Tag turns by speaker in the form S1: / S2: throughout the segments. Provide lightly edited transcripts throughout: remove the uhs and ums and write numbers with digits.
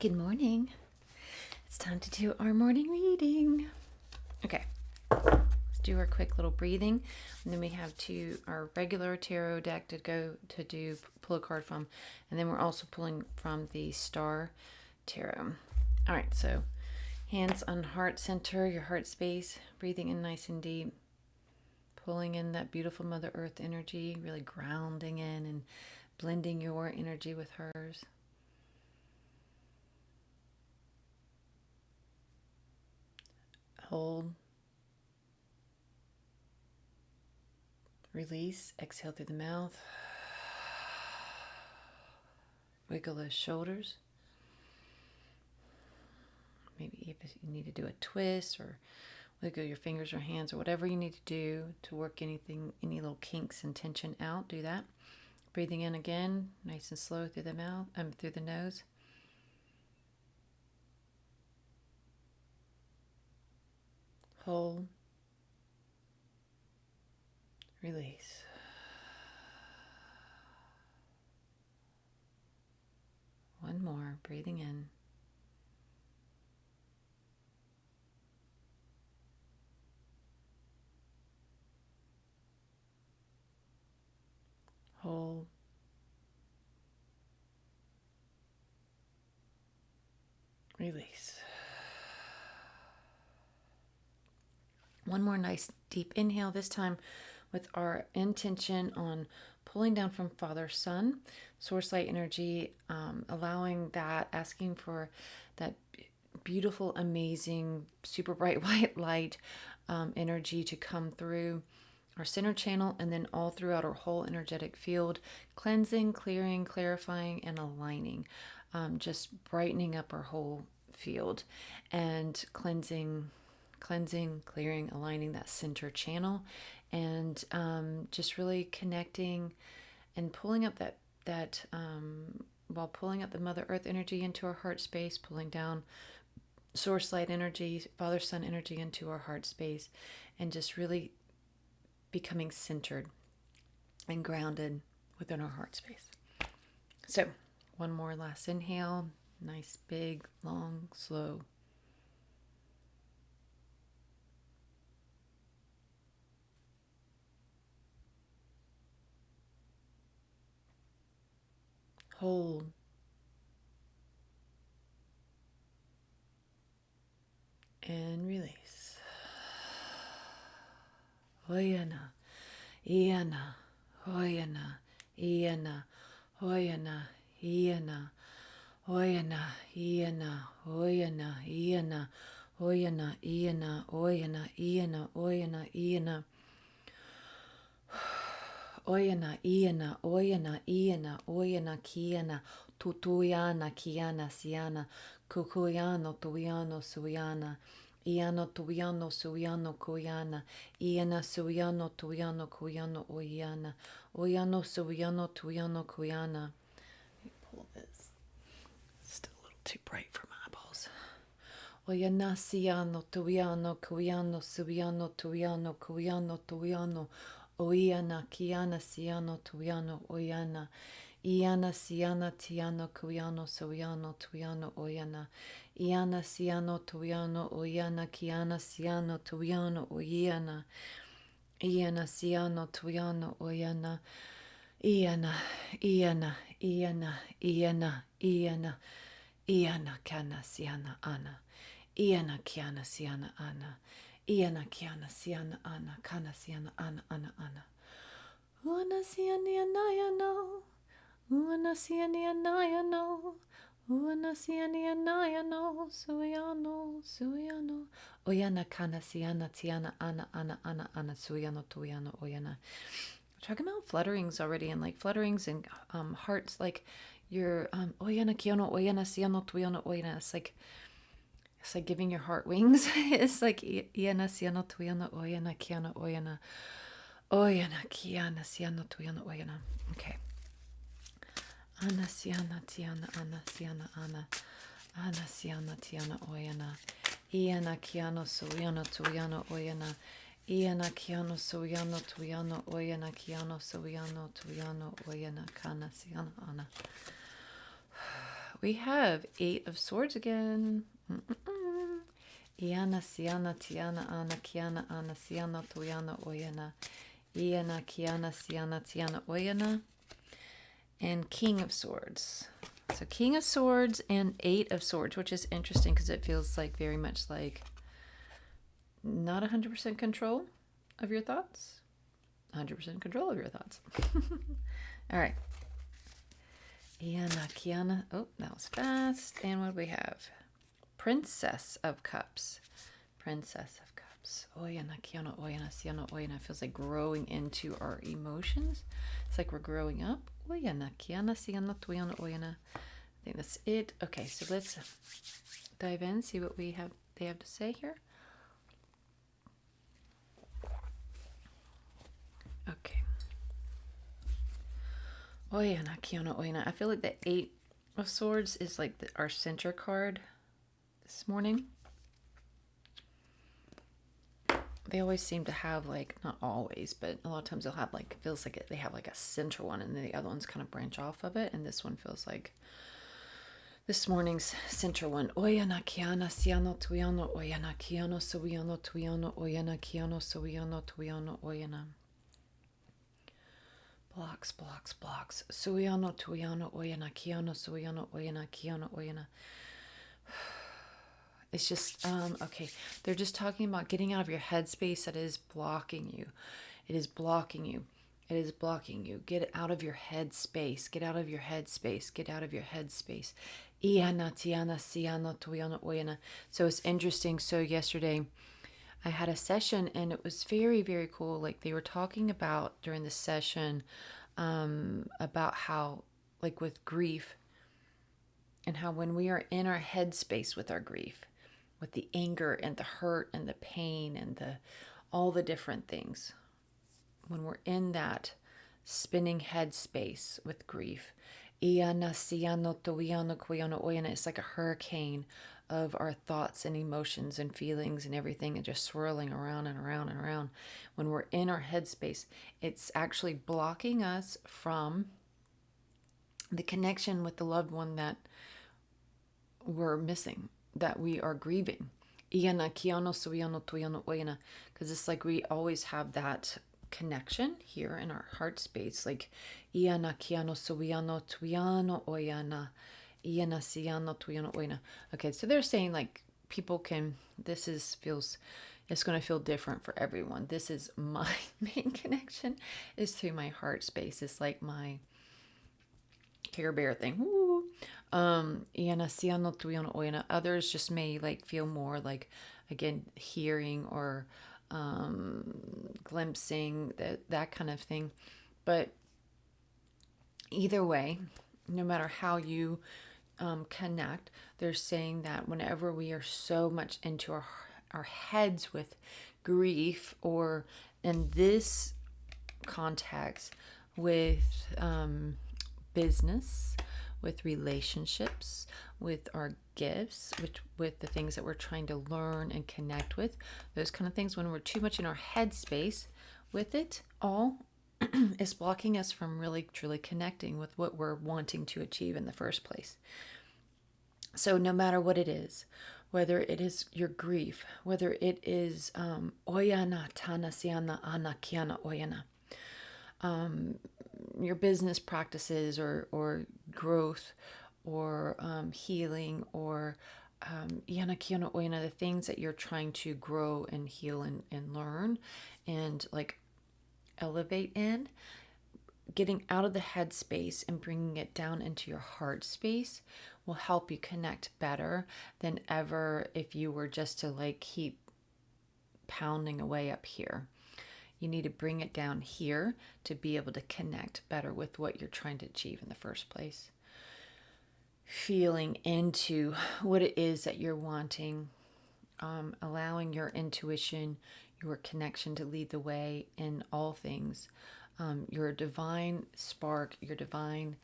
S1: Good morning. It's time to do our morning reading. Okay, let's do our quick little breathing, and then we have our regular tarot deck to pull a card from, and then we're also pulling from the Star Tarot. All right, so hands on heart center, your heart space, breathing in nice and deep, pulling in that beautiful Mother Earth energy, really grounding in and blending your energy with hers. Hold. Release. Exhale through the mouth. Wiggle those shoulders. Maybe if you need to do a twist or wiggle your fingers or hands or whatever you need to do to work any little kinks and tension out, do that. Breathing in again, nice and slow through the mouth, through the nose. Hold. Release. One more, breathing in. Hold. Release. One more nice deep inhale, this time with our intention on pulling down from Father, Son, Source Light energy, allowing that, asking for that beautiful, amazing, super bright white light energy to come through our center channel and then all throughout our whole energetic field, cleansing, clearing, clarifying, and aligning, just brightening up our whole field and cleansing, clearing, aligning that center channel, and just really connecting and pulling up while pulling up the Mother Earth energy into our heart space, pulling down Source Light energy, Father Son energy into our heart space, and just really becoming centered and grounded within our heart space. So one more last inhale, nice, big, long, slow. Hold. And release. Oyana, Iana, Oyana, Iana, Oyana, Iana, Oyana, Iana, Oyana, Iana, Oyana, Iana, Oyana, Iana, Oyana, Iana. Oyana, Iana, Oyana, Iana, Oyana, Kiana, Tutuyana, Kiana, Siana, Kukuyano, Tuyano, Suyana, Iano, Tuyano, Suyano, Kuyana, Iana, Suyano, Tuyano, Kuyano, Oyana, Oyano, Suyano, Tuyano, Kuyana. Let me pull this. It's still a little too bright for my eyeballs. Oyana, Siano, Tuyano, Kuyano, Suyano, Tuyano, Kuyano, Tuyano, Oyana, Kiana, Siano, Tuyano, Oyana, Iana, Siana, Tiano, Kuyano, Soyano, Tuyano, Oyana, Iana, Siano, Tuyano, Oyana, Kiana, Siano, Tuyano, Oyana, Iana, Siano, Tuyano, Oyana, Iana, Iana, Iana, Iana, Iana, Iana, Kana, Siana, Ana, Iana, Kiana, Siana, Ana, Iana, Kiana, Siana, Ana, Kana, Siana, Ana, Ana, Ana. Uana, Siania, Naya, no. Uana, Siania, Naya, no. Uana, Siania, Naya, no. Suyano, Suyano. Oyana, Kana, Siana, Tiana, Ana, Ana, Ana, Ana, Suyano, Tuyano, Oyana. Talking about flutterings already, and like flutterings and hearts, like your Oyana, Kiano, Oyana, Siano, Tuyano, Oyana. It's like giving your heart wings. It's like Iana, Siano, Tuyano, Oyana, Kiana, Oyana. Oyana, Kiana, Siano, Tuyano, Oyana. Okay. Ana, Siana, Tiana, Ana, Siana, Ana. Ana, Siana, Tiana, Oyana. Iana, Kiano, Suyano, Tuyano, Oyana. Iana, Kiano, Suyano, Tuyano, Oyana, Kiano, Suyano, Tuyano, Oyana, Kana, Siana, Ana. We have 8 of Swords again. Iana, Siana, Tiana, Ana, Kiana, Ana, Siana, Tuyana, Oyana. Iana, Kiana, Siana, Tiana, Oyana. And King of Swords. So King of Swords and 8 of Swords, which is interesting because it feels like very much like not 100% control of your thoughts. 100% control of your thoughts. All right. Iana, Kiana. Oh, that was fast. And what do we have? Princess of Cups. Princess of Cups. Oyana, Kiana, Oyana, Siana, Oyana. Feels like growing into our emotions. It's like we're growing up. Oyana, Kiana, Siana, Tuyana, Oyana. I think that's it. Okay, so let's dive in, see what they have to say here. Okay. Oyana, Kiana, Oyana. I feel like the 8 of Swords is like our center card this morning. They always seem to have like, not always, but a lot of times they'll have like, feels like they have like a center one and then the other ones kind of branch off of it. And this one feels like this morning's center one. Oyana, Kiana, Siano, Tuyano, Oyana, Kiano, Suiano, Tuyano, Oyana, Kiano, Suiano, Tuyano, Oyana. Blocks, blocks, blocks. Suiano, Tuyano, Oyana, Kiano, Suiano, Oyana, Kiano, Oyana. It's just, okay. They're just talking about getting out of your headspace that is blocking you. It is blocking you. It is blocking you. Get out of your headspace. Get out of your headspace. Get out of your headspace. Iana, tiana, siana, tuyana, oyana. So it's interesting. So yesterday I had a session and it was very, very cool. Like they were talking about during the session about how, like with grief, and how when we are in our headspace with our grief, with the anger and the hurt and the pain and all the different things, when we're in that spinning headspace with grief, it's like a hurricane of our thoughts and emotions and feelings and everything, and just swirling around and around and around. When we're in our headspace, it's actually blocking us from the connection with the loved one that we're missing, that we are grieving. Because it's like we always have that connection here in our heart space, like okay, so they're saying like people can, it's going to feel different for everyone. This is my main connection is through my heart space. It's like my Care Bear thing. Woo. Others just may like feel more like, again, hearing or glimpsing, that kind of thing. But either way, no matter how you connect, they're saying that whenever we are so much into our heads with grief, or in this context with business, with relationships, with our gifts, with the things that we're trying to learn and connect with, those kind of things, when we're too much in our headspace with it all, is blocking us from really truly connecting with what we're wanting to achieve in the first place. So no matter what it is, whether it is your grief, whether it is oyana tana siana ana kiana oyana, your business practices or growth or healing, or yana kiana oyana, the things that you're trying to grow and heal and learn and like elevate in, getting out of the head space and bringing it down into your heart space will help you connect better than ever if you were just to like keep pounding away up here. You need to bring it down here to be able to connect better with what you're trying to achieve in the first place. Feeling into what it is that you're wanting, allowing your intuition, your connection to lead the way in all things. Your divine spark, your divine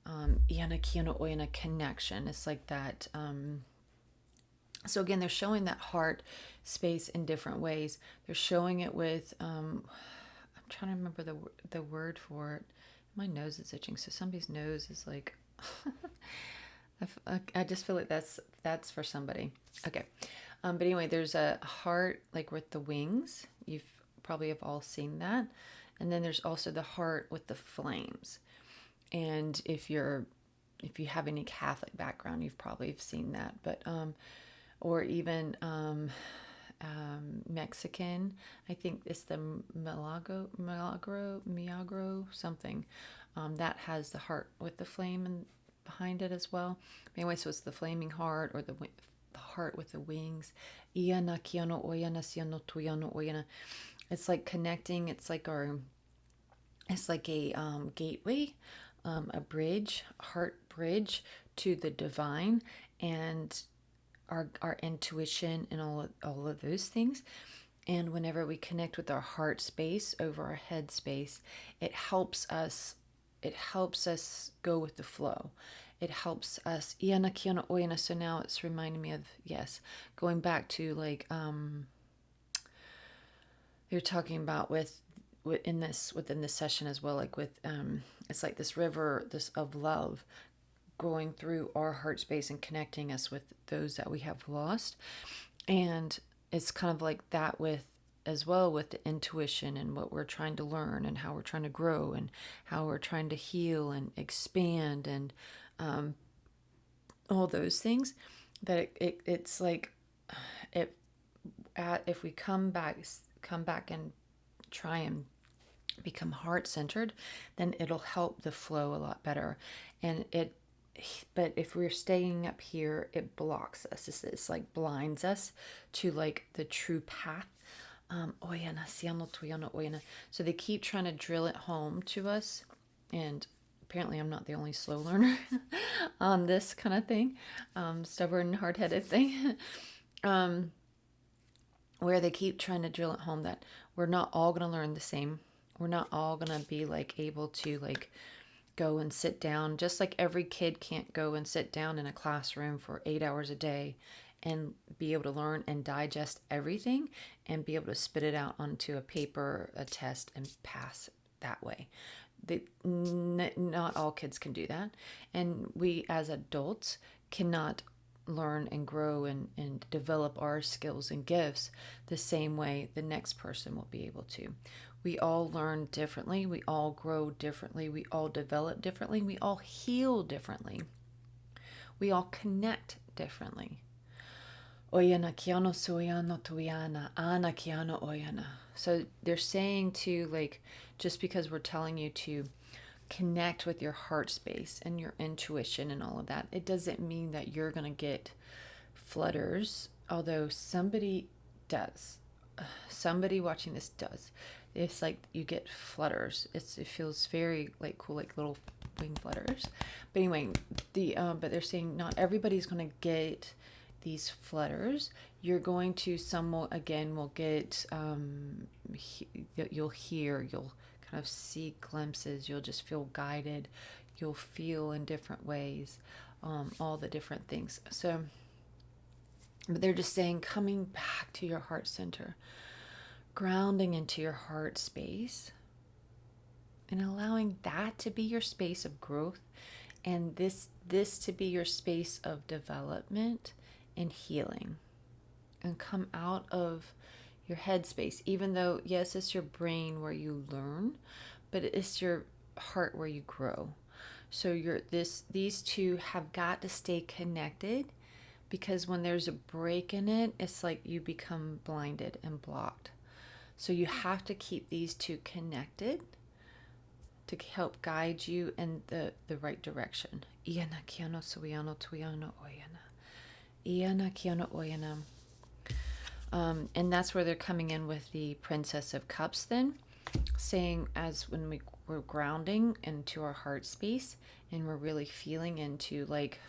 S1: Iana Kiana Oyana connection. It's like that. So again, they're showing that heart space in different ways. They're showing it with, I'm trying to remember the word for it. My nose is itching. So somebody's nose is like, I just feel like that's for somebody. Okay. But anyway, there's a heart like with the wings. You've probably have all seen that. And then there's also the heart with the flames. And if you have any Catholic background, you've probably seen that. But or even Mexican, I think it's the Milagro something. That has the heart with the flame and behind it as well. Anyway, so it's the flaming heart or the heart with the wings. Iana kiano oyana siano tuyano oyana. It's like connecting. It's like a gateway, a bridge, heart bridge to the divine and our intuition and all of those things. And whenever we connect with our heart space over our head space, it helps us go with the flow. It helps us. So now it's reminding me of, yes, going back to like you're talking about within this session as well, like with it's like this river of love going through our heart space and connecting us with those that we have lost. And it's kind of like that with as well with the intuition and what we're trying to learn and how we're trying to grow and how we're trying to heal and expand and all those things. That it's like if we come back and try and become heart centered, then it'll help the flow a lot better. But if we're staying up here, it blocks us. It's like blinds us to like the true path. So they keep trying to drill it home to us. And apparently I'm not the only slow learner on this kind of thing. Stubborn, hard-headed thing. Where they keep trying to drill it home that we're not all going to learn the same. We're not all going to be like able to like go and sit down, just like every kid can't go and sit down in a classroom for 8 hours a day and be able to learn and digest everything and be able to spit it out onto a paper, a test, and pass that way. Not all kids can do that. And we as adults cannot learn and grow and develop our skills and gifts the same way the next person will be able to. We all learn differently. We all grow differently. We all develop differently. We all heal differently. We all connect differently. Oyana kiano suyano tuyana, ana kiano oyana. So they're saying to like, just because we're telling you to connect with your heart space and your intuition and all of that, it doesn't mean that you're going to get flutters, although somebody does. Somebody watching this does. It's like you get flutters. It feels very like cool, like little wing flutters. But anyway, but they're saying not everybody's going to get these flutters. You're going to, some will get you'll hear, you'll kind of see glimpses, you'll just feel guided, you'll feel in different ways, all the different things. So but they're just saying coming back to your heart center, grounding into your heart space and allowing that to be your space of growth and this to be your space of development and healing, and come out of your head space. Even though yes, it's your brain where you learn, but it's your heart where you grow. So these two have got to stay connected, because when there's a break in it, it's like you become blinded and blocked. So you have to keep these two connected to help guide you in the right direction. Iana kiano suyano tuyano oyana. Iana kiano oyana. And that's where they're coming in with the Princess of Cups then, saying as when we're grounding into our heart space and we're really feeling into like,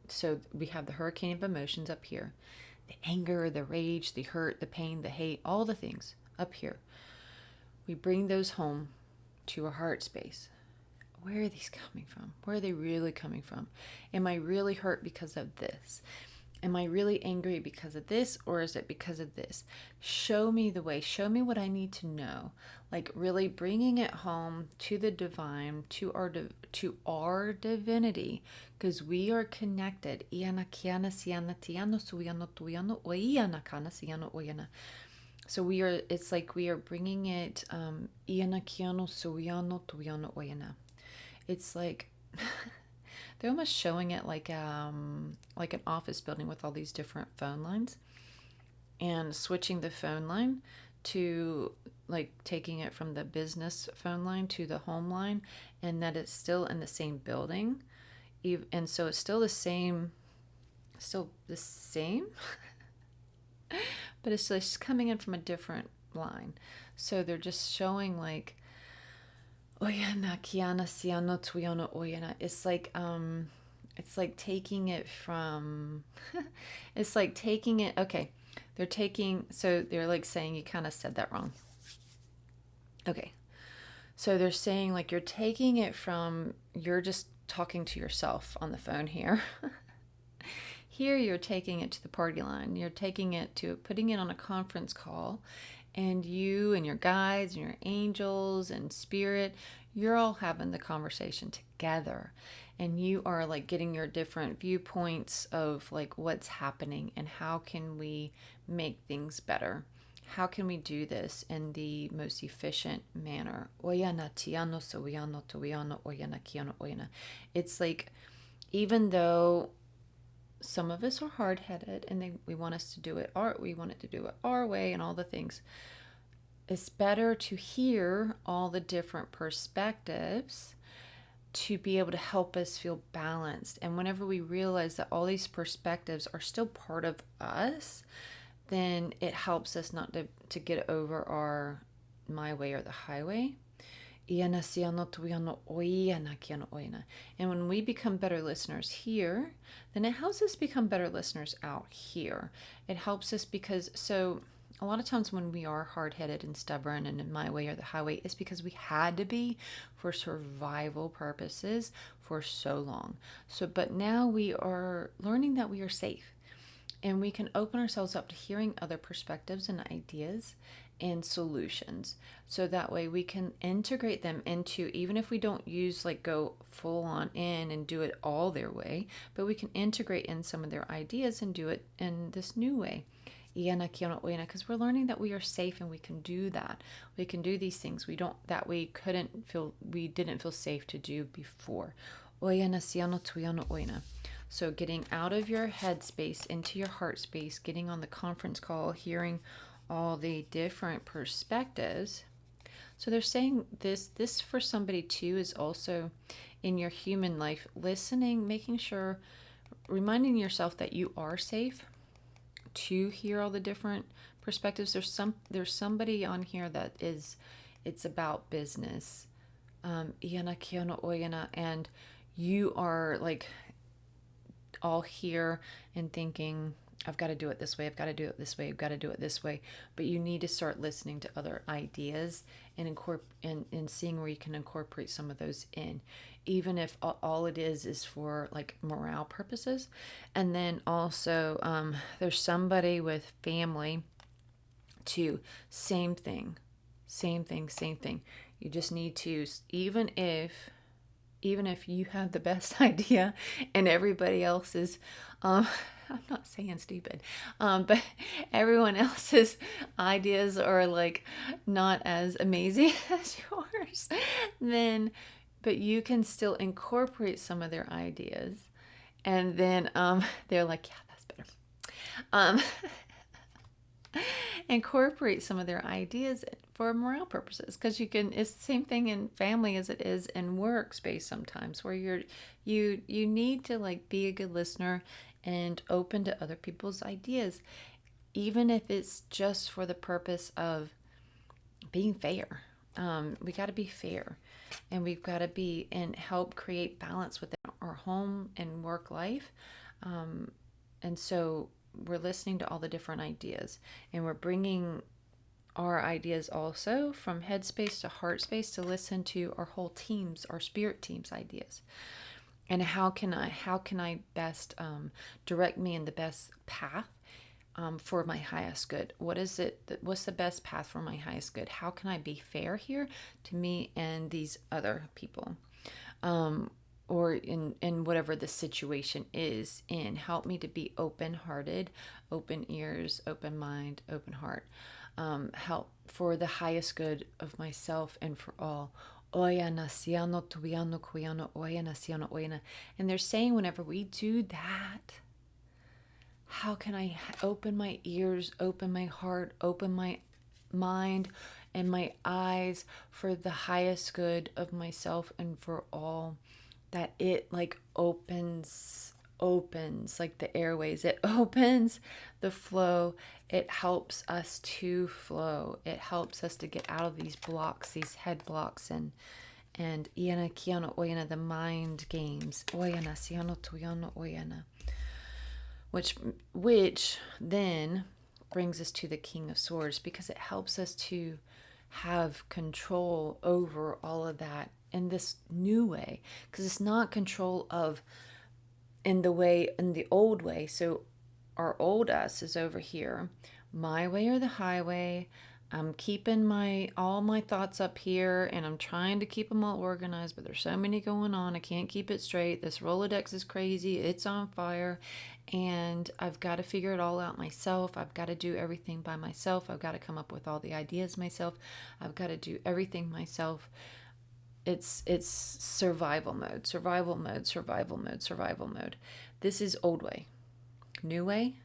S1: so we have the hurricane of emotions up here, the anger, the rage, the hurt, the pain, the hate, all the things up here. We bring those home to our heart space. Where are these coming from? Where are they really coming from? Am I really hurt because of this? Am I really angry because of this, or is it because of this? Show me the way. Show me what I need to know. Like really bringing it home to the divine, to our divinity, because we are connected. So we are. It's like we are bringing it. It's like they're almost showing it like an office building with all these different phone lines, and switching the phone line to like taking it from the business phone line to the home line, and that it's still in the same building, and so it's still the same, but it's just coming in from a different line. So they're just showing like oyana kiana siano tuyana oyana. It's like taking it from it's like taking it, okay. They're like saying you kind of said that wrong. Okay. So they're saying like you're taking it from, you're just talking to yourself on the phone here. Here you're taking it to the party line. You're taking it to putting it on a conference call, and you and your guides and your angels and spirit, you're all having the conversation together, and you are like getting your different viewpoints of like what's happening and how can we make things better. How can we do this in the most efficient manner? It's like, even though some of us are hard-headed and we want us to do it we want it to do it our way and all the things, it's better to hear all the different perspectives to be able to help us feel balanced. And whenever we realize that all these perspectives are still part of us, then it helps us not to get over our my way or the highway. And when we become better listeners here, then it helps us become better listeners out here. It helps us because, so a lot of times when we are hard-headed and stubborn and in my way or the highway, it's because we had to be for survival purposes for so long. But now we are learning that we are safe, and we can open ourselves up to hearing other perspectives and ideas and solutions, so that way we can integrate them into, even if we don't use like go full on in and do it all their way, but we can integrate in some of their ideas and do it in this new way, because we're learning that we are safe and we can do that. We can do these things we didn't feel safe to do before. So getting out of your head space into your heart space, getting on the conference call, hearing all the different perspectives. So they're saying this for somebody too is also in your human life, listening, making sure, reminding yourself that you are safe to hear all the different perspectives. There's somebody on here that is, it's about business. And you are like all here and thinking, I've got to do it this way, I've got to do it this way, I've got to do it this way. But you need to start listening to other ideas and seeing where you can incorporate some of those in, even if all it is for like morale purposes. And then also there's somebody with family too. Same thing. You just need to, even if you have the best idea and everybody else is, I'm not saying stupid, but everyone else's ideas are like not as amazing as yours, but you can still incorporate some of their ideas, and then they're like, yeah, that's better. Incorporate some of their ideas for morale purposes, because it's the same thing in family as it is in workspace sometimes, where you need to like be a good listener and open to other people's ideas, even if it's just for the purpose of being fair. We got to be fair, and we've got to be and help create balance within our home and work life. And so we're listening to all the different ideas, and we're bringing our ideas also from headspace to heart space to listen to our whole teams, our spirit team's ideas. And how can I best direct me in the best path for my highest good? What's the best path for my highest good? How can I be fair here to me and these other people? Or in whatever the situation is in. Help me to be open-hearted, open ears, open mind, open heart. Help for the highest good of myself and for all. Oya nasiano tuiano kuyano oya nasiano oyana. And they're saying whenever we do that, how can I open my ears, open my heart, open my mind and my eyes for the highest good of myself and for all, that it like opens like the airways, it opens the flow, it helps us to flow, it helps us to get out of these blocks, these head blocks, and iana kiana oyana, the mind games, oyana siano tuyano oyana, which then brings us to the King of Swords, because it helps us to have control over all of that in this new way, because it's not control of in the old way. So our old us is over here, my way or the highway. I'm keeping all my thoughts up here, and I'm trying to keep them all organized, but there's so many going on, I can't keep it straight. This Rolodex is crazy, it's on fire, and I've got to figure it all out myself. I've got to do everything by myself. I've got to come up with all the ideas myself. I've got to do everything myself. It's survival mode, survival mode, survival mode, survival mode. This is old way. New way,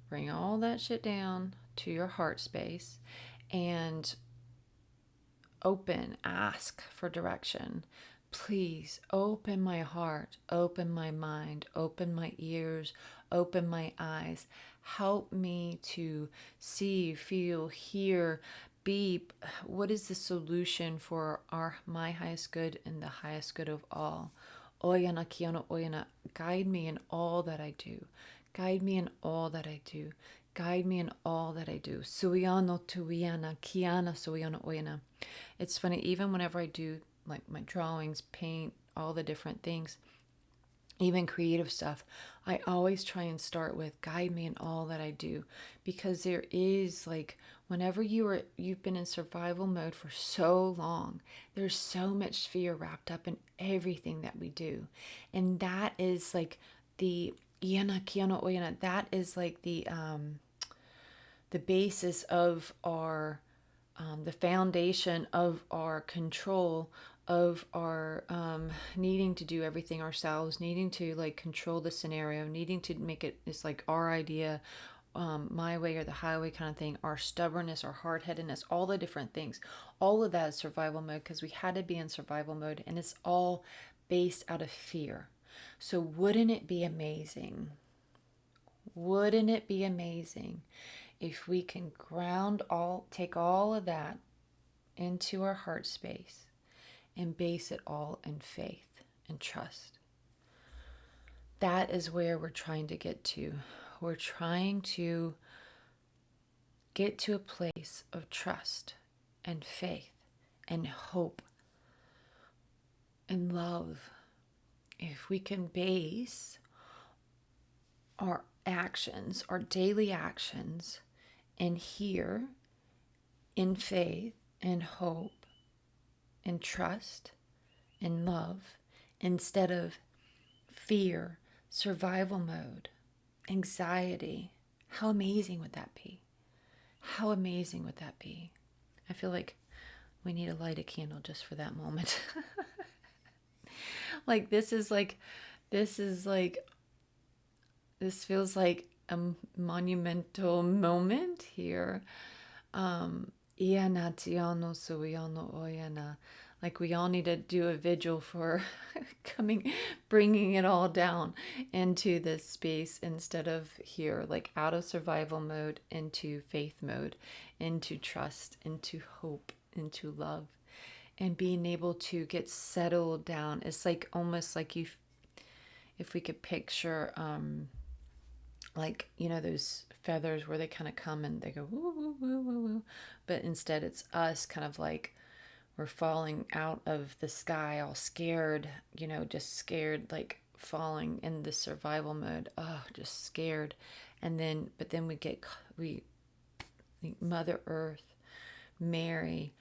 S1: bring all that shit down to your heart space and ask for direction. Please open my heart, open my mind, open my ears, open my eyes. Help me to see, feel, hear, be. What is the solution for my highest good and the highest good of all? Oyana kiana oyana, guide me in all that I do. Guide me in all that I do. Guide me in all that I do. Suyano tuiana, kiana suyano oyana. It's funny, even whenever I do like my drawings, paint, all the different things, even creative stuff, I always try and start with guide me in all that I do, because there is like, whenever you've been in survival mode for so long, there's so much fear wrapped up in everything that we do. And that is like the iana kiana oyana, that is like the basis of our the foundation of our control, of our needing to do everything ourselves, needing to like control the scenario, needing to make it's like our idea, my way or the highway kind of thing, our stubbornness, our hard-headedness, all the different things. All of that is survival mode, because we had to be in survival mode, and it's all based out of fear. So wouldn't it be amazing? Wouldn't it be amazing if we can take all of that into our heart space and base it all in faith and trust? That is where we're trying to get to. We're trying to get to a place of trust and faith and hope and love. If we can base our actions, our daily actions, in here, in faith and hope and trust and love, instead of fear, survival mode, anxiety, how amazing would that be? How amazing would that be? I feel like we need to light a candle just for that moment. Like this feels like a monumental moment here. Ianatiano suiano oyana. Like we all need to do a vigil for bringing it all down into this space, instead of here, like out of survival mode into faith mode, into trust, into hope, into love, and being able to get settled down. It's like almost like if we could picture, like, those feathers where they kind of come and they go woo, woo, woo, woo, woo. But instead it's us kind of like we're falling out of the sky all scared, just scared, like falling in the survival mode. Oh, just scared. But then we Mother Earth, Mary,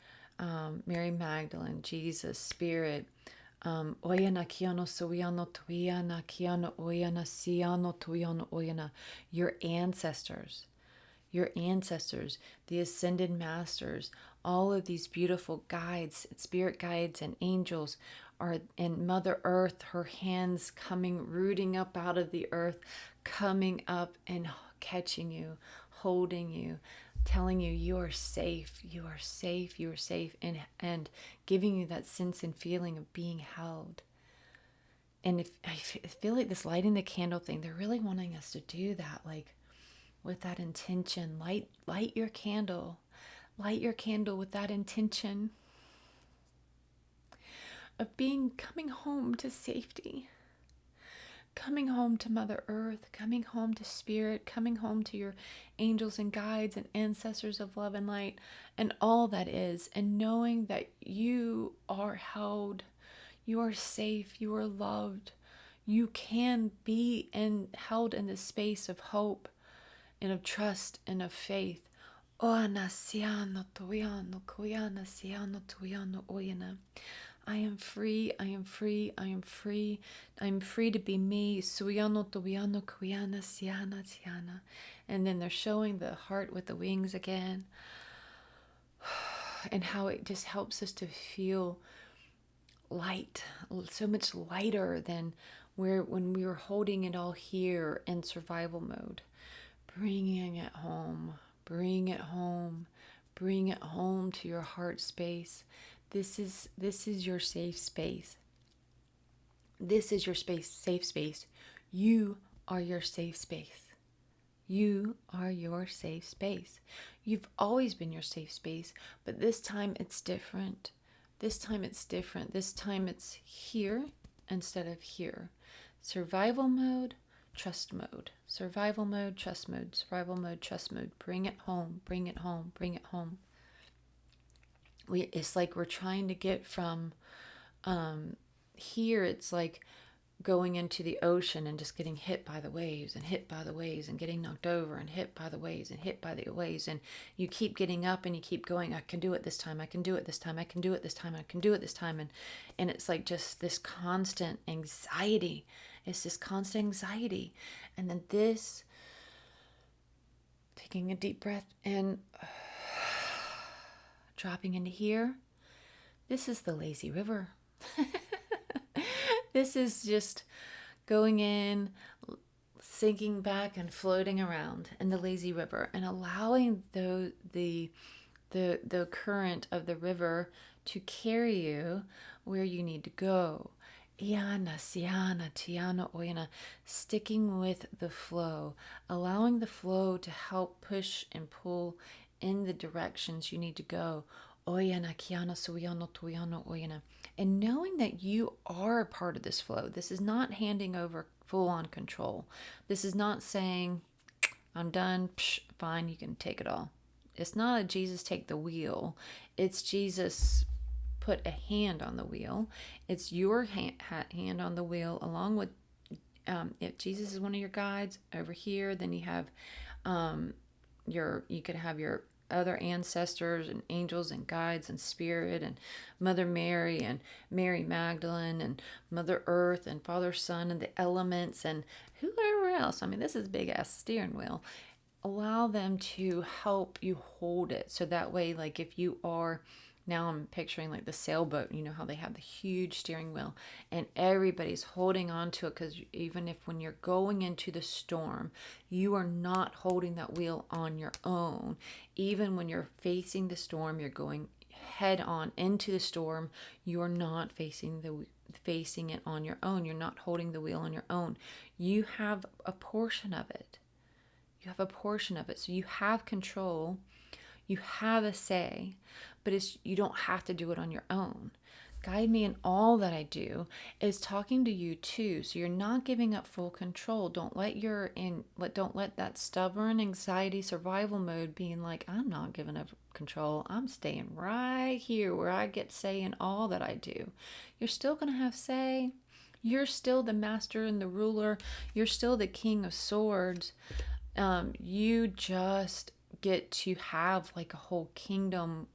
S1: Mary Magdalene, Jesus, Spirit, Oyana kiano suyano tuyana kiano oyana siano tuyano oyana. Your ancestors, the ascended masters, all of these beautiful guides, spirit guides and angels are in Mother Earth, her hands coming, rooting up out of the earth, coming up and catching you, holding you, telling you you are safe, you are safe, you are safe, and giving you that sense and feeling of being held. And if I feel like this lighting the candle thing, they're really wanting us to do that, like with that intention. Light your candle. Light your candle with that intention of coming home to safety, coming home to Mother Earth, coming home to Spirit, coming home to your angels and guides and ancestors of love and light and all that is, and knowing that you are held, you are safe, you are loved, you can be held in this space of hope and of trust and of faith. I am free, I am free, I am free. I am free to be me. And then they're showing the heart with the wings again. And how it just helps us to feel light, so much lighter than when we were holding it all here in survival mode. Bringing it home, bring it home, bring it home to your heart space. This is your safe space. This is your safe space. You are your safe space. You are your safe space. You've always been your safe space, but this time it's different. This time it's different. This time it's here instead of here. Survival mode, trust mode. Survival mode, trust mode. Survival mode, trust mode. Bring it home, bring it home, bring it home. It's like we're trying to get from here. It's like going into the ocean and just getting hit by the waves and hit by the waves and getting knocked over and hit by the waves and hit by the waves. And you keep getting up and you keep going, I can do it this time. I can do it this time. I can do it this time. I can do it this time. And it's like just this constant anxiety. It's this constant anxiety. And then this, taking a deep breath and dropping into here. This is the lazy river. This is just going in, sinking back and floating around in the lazy river and allowing the current of the river to carry you where you need to go. Iana, siana, tiana, oyana, sticking with the flow, allowing the flow to help push and pull in the directions you need to go. Oyana, kiana, suyano, tuyano, oyana. And knowing that you are a part of this flow. This is not handing over full-on control. This is not saying, I'm done, fine, you can take it all. It's not a Jesus take the wheel. It's Jesus put a hand on the wheel. It's your hand on the wheel, along with, if Jesus is one of your guides over here, then you have you could have your other ancestors and angels and guides and Spirit and Mother Mary and Mary Magdalene and Mother Earth and Father Son and the elements and whoever else. I mean, this is a big ass steering wheel. Allow them to help you hold it. So that way, like if you are, now I'm picturing like the sailboat, you know how they have the huge steering wheel and everybody's holding on to it, because even if when you're going into the storm, you are not holding that wheel on your own. Even when you're facing the storm, you're going head on into the storm, you're not facing it on your own. You're not holding the wheel on your own. You have a portion of it. You have a portion of it. So you have control. You have a say, but you don't have to do it on your own. Guide me in all that I do is talking to you too. So you're not giving up full control. Don't let that stubborn anxiety survival mode being like, I'm not giving up control. I'm staying right here where I get say in all that I do. You're still going to have say. You're still the master and the ruler. You're still the king of swords. You just get to have like a whole kingdom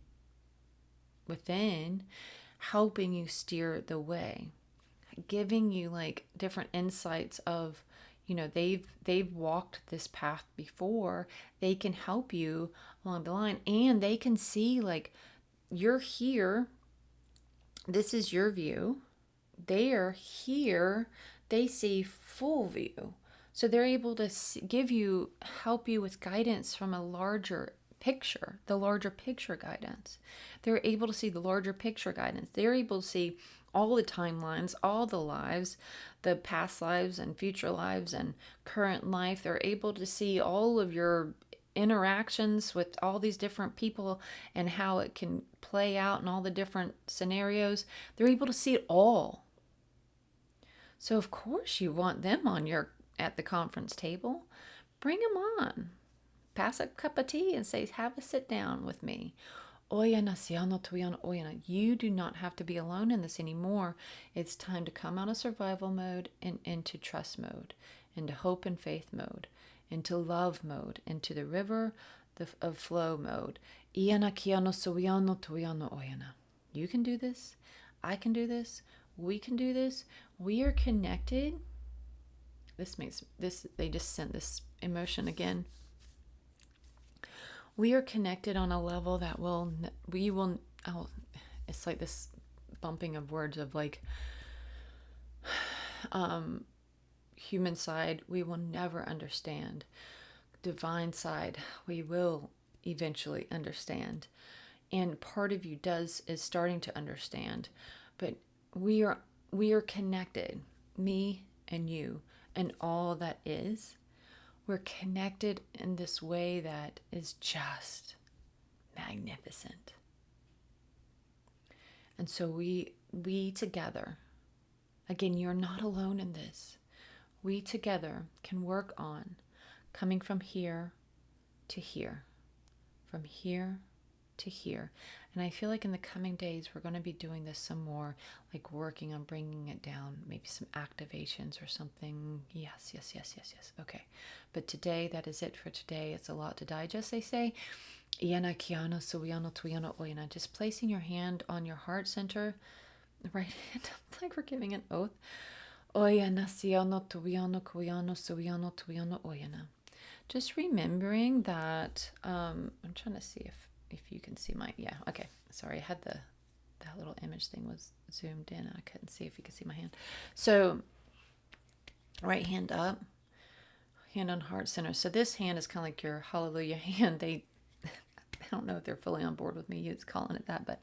S1: within, helping you steer the way, giving you like different insights of, they've walked this path before. They can help you along the line, and they can see like you're here. This is your view. They are here. They see full view. So they're able to help you with guidance from a larger picture, the larger picture guidance. They're able to see the larger picture guidance. They're able to see all the timelines, all the lives, the past lives and future lives and current life. They're able to see all of your interactions with all these different people and how it can play out in all the different scenarios. They're able to see it all. So of course you want them at the conference table. Bring them on. Pass a cup of tea and say, have a sit down with me. Oyana siano tuyana oyana. You do not have to be alone in this anymore. It's time to come out of survival mode and into trust mode, into hope and faith mode, into love mode, into the river of flow mode. Iana kiano suyano tuyano oyana. You can do this. I can do this. We can do this. We are connected. They just sent this emotion again. We are connected on a level that it's like this bumping of words of like, human side, we will never understand. Divine side, we will eventually understand. And part of you is starting to understand. But we are connected, me and you, and all that is. We're connected in this way that is just magnificent. And so we together, again, you're not alone in this. We together can work on coming from here to here, from here to here. And I feel like in the coming days, we're going to be doing this some more, like working on bringing it down, maybe some activations or something. Yes. Okay. But today, that is it for today. It's a lot to digest, they say. Iana kiana suyana tuyana oyana. Just placing your hand on your heart center, the right hand, like we're giving an oath. Oyana siana tuyana kuyana suyana tuyana oyana. Just remembering that, I'm trying to see if you can see okay. Sorry, I had that little image thing was zoomed in and I couldn't see if you could see my hand. So right hand up, hand on heart center. So this hand is kind of like your hallelujah hand. I don't know if they're fully on board with me it's calling it that, but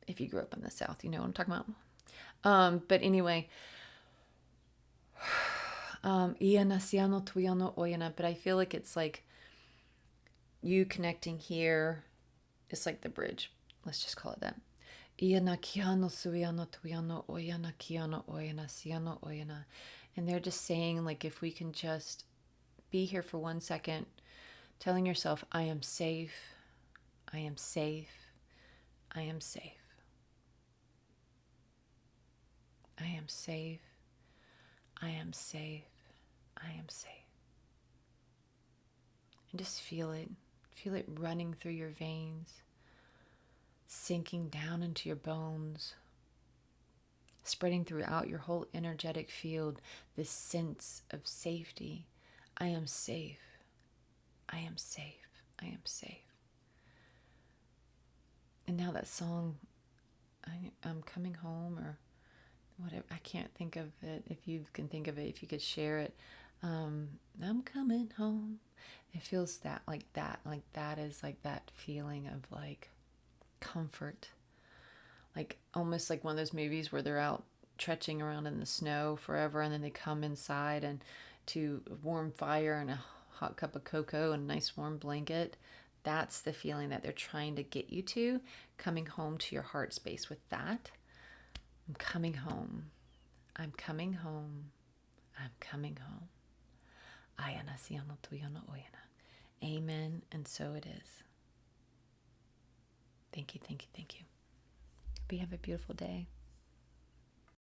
S1: if you grew up in the South, you know what I'm talking about. But anyway, Iana siano tuyano oyana, but I feel like it's like you connecting here. It's like the bridge. Let's just call it that. Iana kiano suyano tuyano oyana kiano oyana siano oyana. And they're just saying, like, if we can just be here for 1 second, telling yourself, I am safe, I am safe, I am safe. I am safe, I am safe, I am safe. And just feel it running through your veins, sinking down into your bones, spreading throughout your whole energetic field, this sense of safety. I am safe, I am safe, I am safe. And now that song, I'm coming home, or whatever, I can't think of it. If you can think of it, if you could share it. I'm coming home. It feels like that is like that feeling of like comfort, like almost like one of those movies where they're out trekking around in the snow forever and then they come inside and to a warm fire and a hot cup of cocoa and a nice warm blanket. That's the feeling that they're trying to get you to, coming home to your heart space with that. I'm coming home. I'm coming home. I'm coming home. Ayana siano tuyana oyana. Amen, and so it is. Thank you, thank you, thank you. Hope you have a beautiful day.